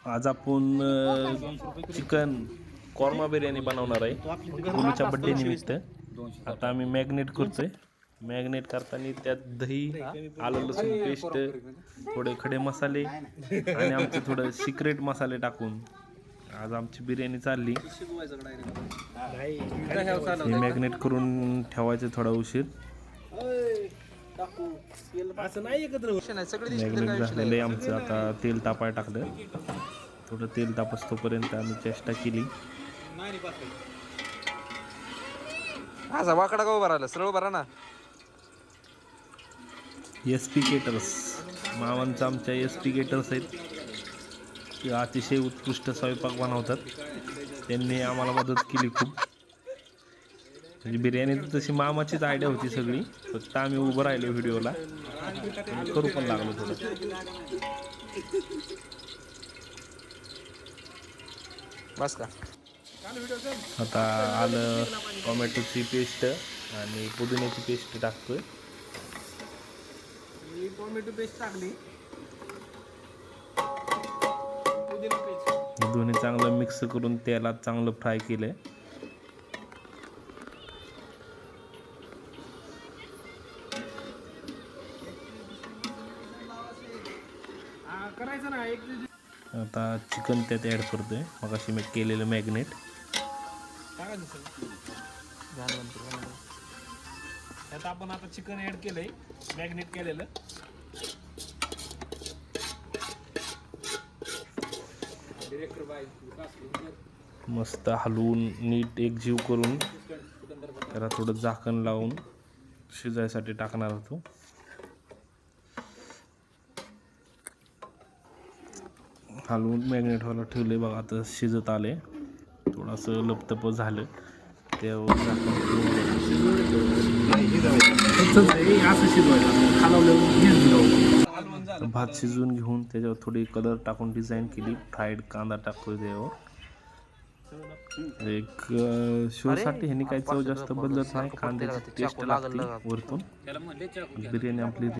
आज आपण चिकन कॉर्मा बिर्याणी बनवणार आहे मुलीच्या बड्डे निमित्त. आता आम्ही मॅग्नेट करतोय. मॅग्नेट करताना त्यात दही, आलं लसूण पेस्ट, थोडे खडे मसाले आणि आमचे थोडं सिक्रेट मसाले टाकून आज आमची बिर्याणी चालली. हे मॅग्नेट करून ठेवायचं थोडा उशीर. मॅग्नेट झालेलं आहे आमचं. आता तेल तापाय टाकलं. थोडं तेल तापसतोपर्यंत आम्ही चेष्टा केली. वाकडा का उभा राहिला, सरळ उभा राहा ना. SP केटर्स मामांचं आमच्या SP केटर्स आहेत. ते अतिशय उत्कृष्ट स्वयंपाक बनवतात. त्यांनी आम्हाला मदत केली खूप. म्हणजे बिर्याणी तर तशी मामाचीच आयडिया होती सगळी, फक्त आम्ही उभं राहिलो व्हिडिओला, करू पण लागलो थोडं. बस का. आता आलं, टोमॅटोची पेस्ट आणि पुदिन्याची पेस्ट टाकतोय. टोमॅटो पेस्ट टाकली, दोन्ही चांगलं मिक्स करून तेलात चांगलं फ्राय केलंय. करायचं ना एक. आता चिकन त्यात ॲड करतोय, मगाशी मी केलेलं मॅग्नेट. त्यात आपण आता चिकन ऍड केलंय, मॅग्नेट केलेलं. मस्त हलवून नीट एकजीव करून त्याला थोडं झाकण लावून शिजायसाठी टाकणार होतो. हलवून मॅग्नेट व्हायला ठेवले. बघा आता शिजत आले. थोडंसं लपतप झालं त्यावर झाकण भात शिजवून घेऊन त्याच्यावर थोडी कलर टाकून डिझाईन केली. फ्राईड कांदा टाकतोय त्यावर. एक शोसाठी ह्यांनी काही चव जास्त बदलत नाही, कांद्याची टेस्ट लागते वरतून. बिर्याणी आपली